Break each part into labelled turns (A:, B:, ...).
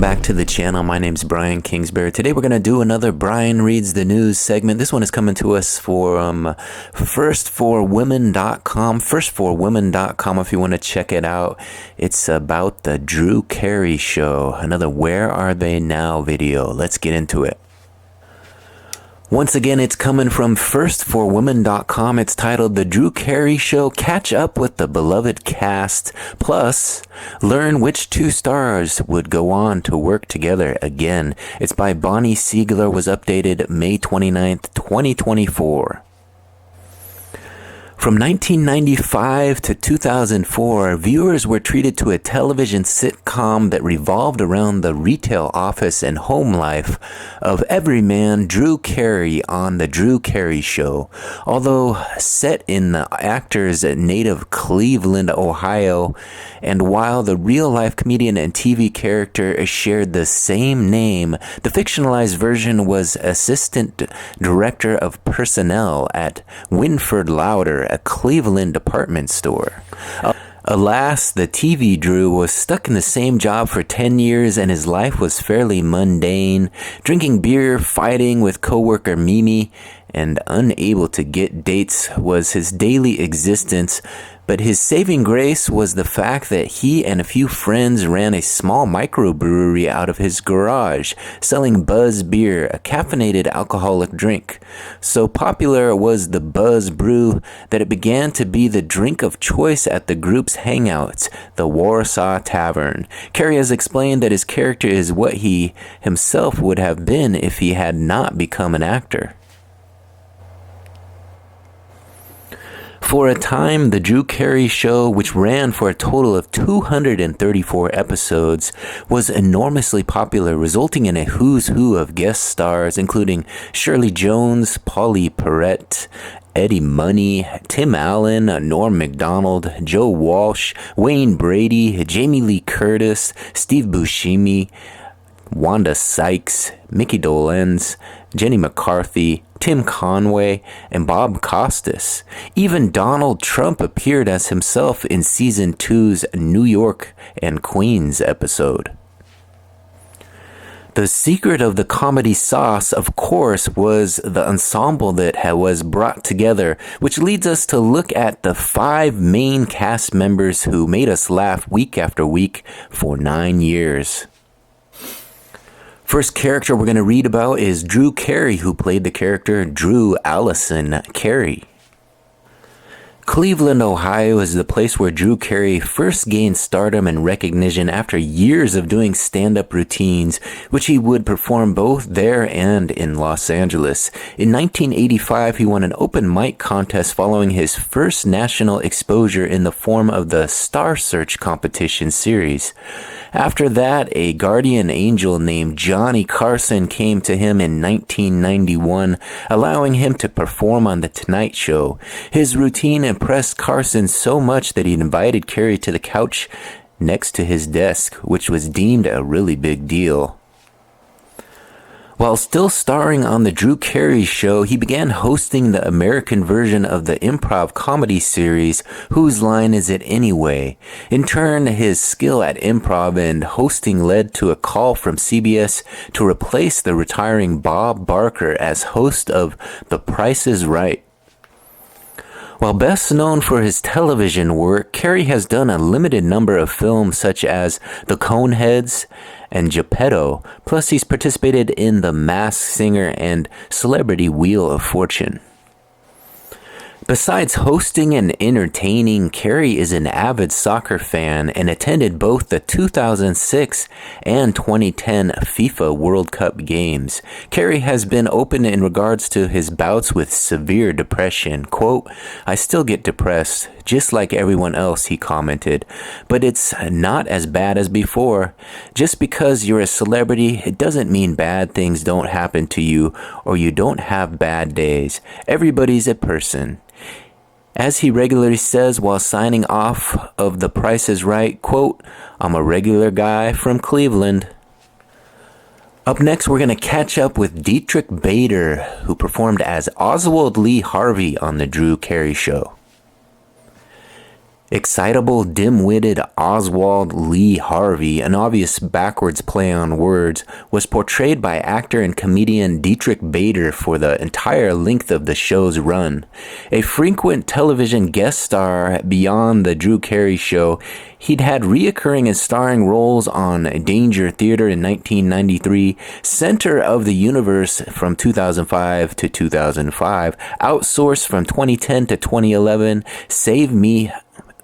A: back to the channel. My name's Brian Kingsbury. Today we're going to do another Brian Reads the News segment. This one is coming to us from firstforwomen.com. Firstforwomen.com if you want to check it out. It's about the Drew Carey show. Another Where Are They Now video. Let's get into it. Once again, it's coming from firstforwomen.com. It's titled The Drew Carey Show. Catch up with the beloved cast. Plus, learn which two stars would go on to work together again. It's by Bonnie Siegler. Was updated May 29th, 2024. From 1995 to 2004, viewers were treated to a television sitcom that revolved around the retail office and home life of everyman Drew Carey on The Drew Carey Show. Although set in the actor's native Cleveland, Ohio, and while the real-life comedian and TV character shared the same name, the fictionalized version was assistant director of personnel at Winford Louder, a Cleveland department store. Alas, the TV Drew was stuck in the same job for 10 years and his life was fairly mundane, drinking beer, fighting with coworker Mimi, and unable to get dates was his daily existence. But his saving grace was the fact that he and a few friends ran a small microbrewery out of his garage, selling Buzz beer, a caffeinated alcoholic drink. So popular was the Buzz brew that it began to be the drink of choice at the group's hangouts, the Warsaw Tavern. Carey has explained that his character is what he himself would have been if he had not become an actor. For a time, The Drew Carey Show, which ran for a total of 234 episodes, was enormously popular, resulting in a who's who of guest stars, including Shirley Jones, Polly Perrette, Eddie Money, Tim Allen, Norm Macdonald, Joe Walsh, Wayne Brady, Jamie Lee Curtis, Steve Buscemi, Wanda Sykes, Mickey Dolenz, Jenny McCarthy, Tim Conway, and Bob Costas. Even Donald Trump appeared as himself in Season 2's New York and Queens episode. The secret of the comedy sauce, of course, was the ensemble that was brought together, which leads us to look at the 5 main cast members who made us laugh week after week for 9 years. First character we're going to read about is Drew Carey, who played the character Drew Allison Carey. Cleveland, Ohio is the place where Drew Carey first gained stardom and recognition after years of doing stand-up routines, which he would perform both there and in Los Angeles. In 1985, he won an open mic contest following his first national exposure in the form of the Star Search competition series. After that, a guardian angel named Johnny Carson came to him in 1991, allowing him to perform on The Tonight Show. His routine impressed Carson so much that he invited Carey to the couch next to his desk, which was deemed a really big deal. While still starring on The Drew Carey Show, he began hosting the American version of the improv comedy series, Whose Line Is It Anyway? In turn, his skill at improv and hosting led to a call from CBS to replace the retiring Bob Barker as host of The Price is Right. While best known for his television work, Carey has done a limited number of films such as The Coneheads and Geppetto, plus he's participated in The Masked Singer and Celebrity Wheel of Fortune. Besides hosting and entertaining, Carey is an avid soccer fan and attended both the 2006 and 2010 FIFA World Cup games. Carey has been open in regards to his bouts with severe depression. Quote, "I still get depressed, just like everyone else," he commented, "but it's not as bad as before. Just because you're a celebrity, it doesn't mean bad things don't happen to you or you don't have bad days. Everybody's a person." As he regularly says while signing off of The Price is Right, quote, "I'm a regular guy from Cleveland." Up next, we're going to catch up with Dietrich Bader, who performed as Oswald Lee Harvey on The Drew Carey Show. Excitable, dim-witted Oswald Lee Harvey, an obvious backwards play on words, was portrayed by actor and comedian Dietrich Bader for the entire length of the show's run. A frequent television guest star beyond the Drew Carey Show, he'd had reoccurring and starring roles on Danger Theater in 1993, Center of the Universe from 2005 to 2005, Outsourced from 2010 to 2011, Save Me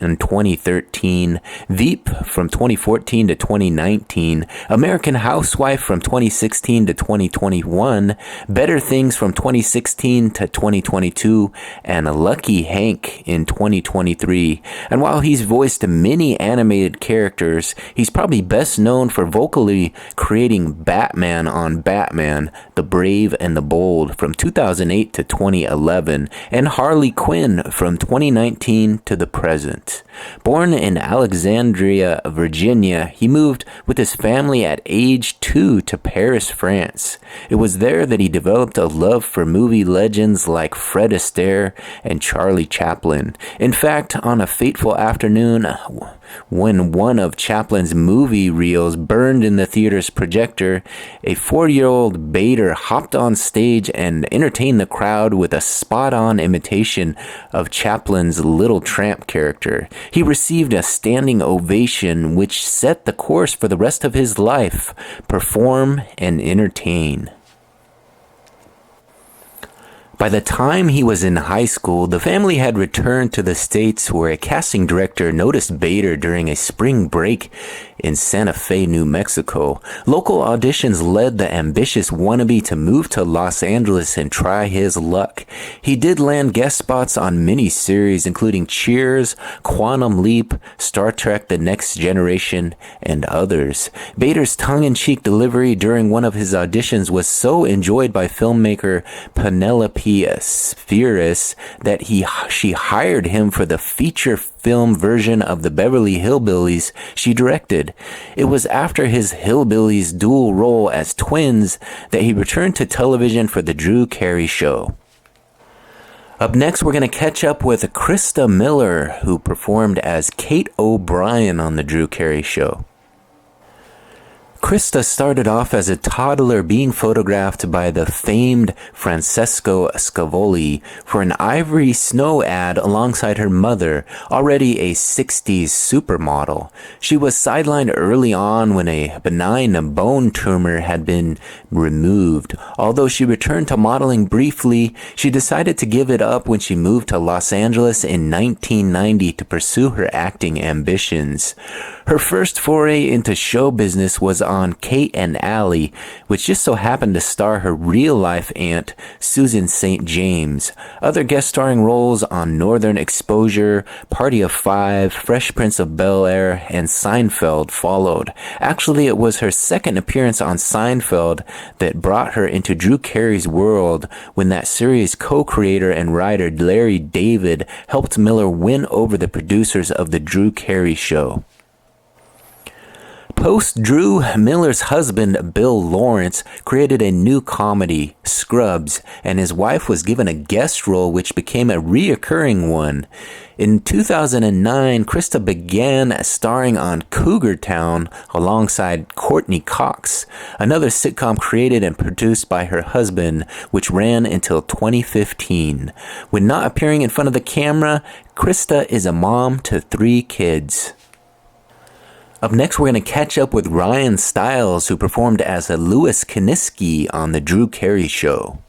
A: in 2013, Veep from 2014 to 2019, American Housewife from 2016 to 2021, Better Things from 2016 to 2022, and Lucky Hank in 2023. And while he's voiced many animated characters, he's probably best known for vocally creating Batman on Batman, The Brave and the Bold from 2008 to 2011, and Harley Quinn from 2019 to the present. Born in Alexandria, Virginia, he moved with his family at age 2 to Paris, France. It was there that he developed a love for movie legends like Fred Astaire and Charlie Chaplin. In fact, on a fateful afternoon, when one of Chaplin's movie reels burned in the theater's projector, a 4-year-old Bader hopped on stage and entertained the crowd with a spot-on imitation of Chaplin's Little Tramp character. He received a standing ovation which set the course for the rest of his life: perform and entertain. By the time he was in high school, the family had returned to the States, where a casting director noticed Bader during a spring break in Santa Fe, New Mexico. Local auditions led the ambitious wannabe to move to Los Angeles and try his luck. He did land guest spots on many series, including Cheers, Quantum Leap, Star Trek The Next Generation, and others. Bader's tongue-in-cheek delivery during one of his auditions was so enjoyed by filmmaker Penelope Spheris that she hired him for the feature film version of the Beverly Hillbillies she directed. It was after his Hillbillies dual role as twins that he returned to television for the Drew Carey Show. Up next, we're going to catch up with Krista Miller, who performed as Kate O'Brien on the Drew Carey Show. Krista started off as a toddler being photographed by the famed Francesco Scavoli for an Ivory Snow ad alongside her mother, already a 60s supermodel. She was sidelined early on when a benign bone tumor had been removed. Although she returned to modeling briefly, she decided to give it up when she moved to Los Angeles in 1990 to pursue her acting ambitions. Her first foray into show business was on Kate and Allie, which just so happened to star her real-life aunt, Susan St. James. Other guest starring roles on Northern Exposure, Party of Five, Fresh Prince of Bel-Air, and Seinfeld followed. Actually, it was her second appearance on Seinfeld that brought her into Drew Carey's world, when that series' co-creator and writer Larry David helped Miller win over the producers of the Drew Carey Show. Post-Drew, Miller's husband, Bill Lawrence, created a new comedy, Scrubs, and his wife was given a guest role which became a reoccurring one. In 2009, Krista began starring on Cougar Town alongside Courtney Cox, another sitcom created and produced by her husband, which ran until 2015. When not appearing in front of the camera, Krista is a mom to 3 kids. Up next, we're going to catch up with Ryan Stiles, who performed as a Louis Kiniski on the Drew Carey Show.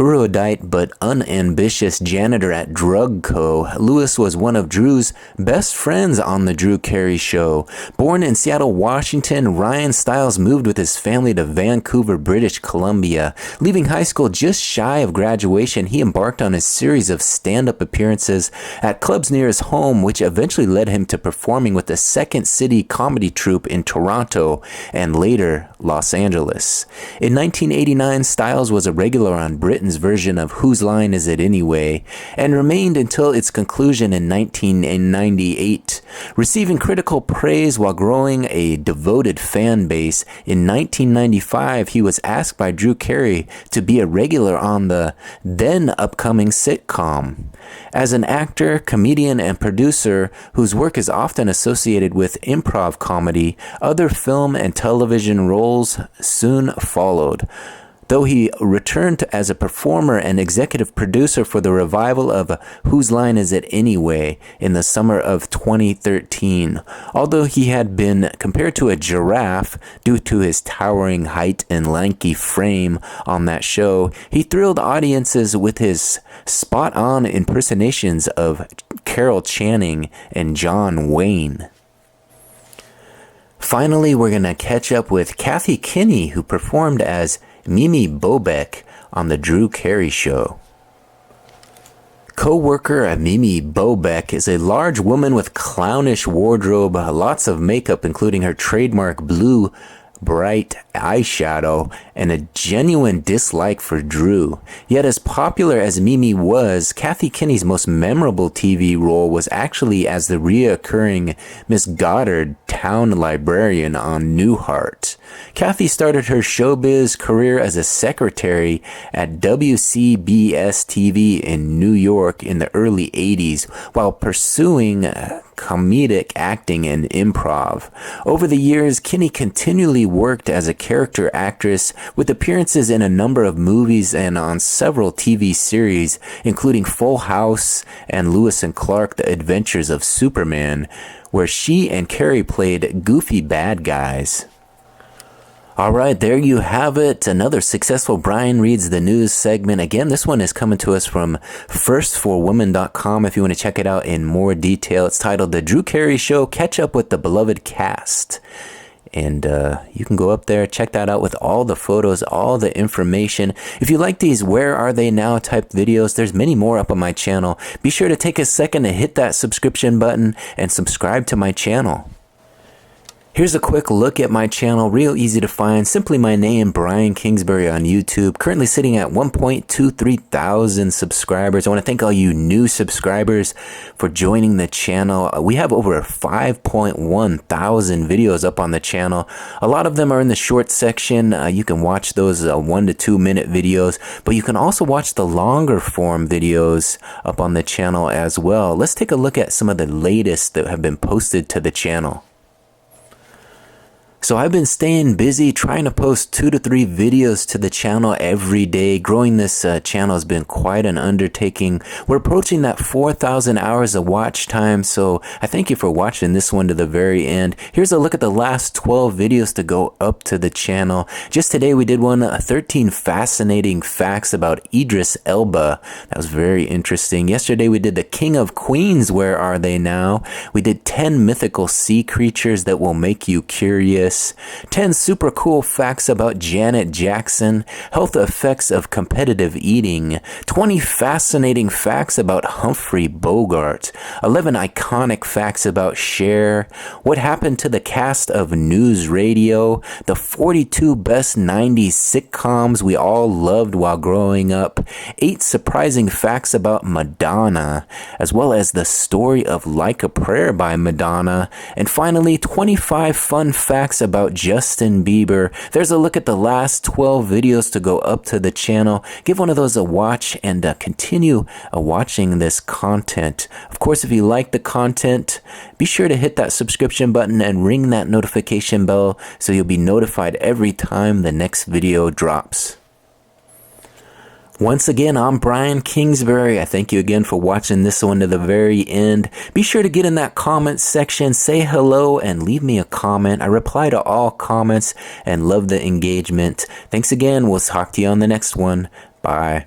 A: Erudite but unambitious janitor at Drug Co., Louis was one of Drew's best friends on the Drew Carey Show. Born in Seattle, Washington, Ryan Stiles moved with his family to Vancouver, British Columbia. Leaving high school just shy of graduation, he embarked on a series of stand-up appearances at clubs near his home, which eventually led him to performing with the Second City Comedy Troupe in Toronto and later Los Angeles. In 1989, Stiles was a regular on Britain's Britain's version of Whose Line Is It Anyway, and remained until its conclusion in 1998. Receiving critical praise while growing a devoted fan base, in 1995 he was asked by Drew Carey to be a regular on the then upcoming sitcom. As an actor, comedian, and producer whose work is often associated with improv comedy, other film and television roles soon followed. Though he returned as a performer and executive producer for the revival of Whose Line Is It Anyway in the summer of 2013. Although he had been compared to a giraffe due to his towering height and lanky frame on that show, he thrilled audiences with his spot-on impersonations of Carol Channing and John Wayne. Finally, we're going to catch up with Kathy Kinney, who performed as Mimi Bobek on the Drew Carey Show. Co-worker Mimi Bobek is a large woman with clownish wardrobe, lots of makeup including her trademark blue bright eyeshadow, and a genuine dislike for Drew. Yet as popular as Mimi was, Kathy Kinney's most memorable TV role was actually as the reoccurring Miss Goddard town librarian on Newhart. Kathy started her showbiz career as a secretary at WCBS TV in New York in the early 80s while pursuing comedic acting and improv. Over the years, Kinney continually worked as a character actress with appearances in a number of movies and on several TV series, including Full House and Lewis and Clark: The Adventures of Superman, where she and Carey played goofy bad guys. All right, there you have it. Another successful Brian Reads the News segment. Again, this one is coming to us from firstforwomen.com. If you want to check it out in more detail, it's titled The Drew Carey Show, Catch Up with the Beloved Cast. And you can go up there, check that out with all the photos, all the information. If you like these Where Are They Now type videos, there's many more up on my channel. Be sure to take a second to hit that subscription button and subscribe to my channel. Here's a quick look at my channel, real easy to find. Simply my name, Brian Kingsbury on YouTube. Currently sitting at 1.23 thousand subscribers. I want to thank all you new subscribers for joining the channel. We have over 5.1 thousand videos up on the channel. A lot of them are in the short section. You can watch those 1 to 2 minute videos, but you can also watch the longer form videos up on the channel as well. Let's take a look at some of the latest that have been posted to the channel. So I've been staying busy trying to post 2 to 3 videos to the channel every day. Growing this channel has been quite an undertaking. We're approaching that 4,000 hours of watch time, so I thank you for watching this one to the very end. Here's a look at the last 12 videos to go up to the channel. Just today we did one, 13 fascinating facts about Idris Elba. That was very interesting. Yesterday we did the King of Queens, Where Are They Now? We did 10 mythical sea creatures that will make you curious. 10 super cool facts about Janet Jackson, health effects of competitive eating, 20 fascinating facts about Humphrey Bogart, 11 iconic facts about Cher, what happened to the cast of News Radio, the 42 best 90s sitcoms we all loved while growing up, 8 surprising facts about Madonna, as well as the story of Like a Prayer by Madonna, and finally 25 fun facts about Justin Bieber. There's a look at the last 12 videos to go up to the channel. Give one of those a watch and continue watching this content. Of course, if you like the content, be sure to hit that subscription button and ring that notification bell so you'll be notified every time the next video drops. Once again, I'm Brian Kingsbury. I thank you again for watching this one to the very end. Be sure to get in that comment section, say hello, and leave me a comment. I reply to all comments and love the engagement. Thanks again. We'll talk to you on the next one. Bye.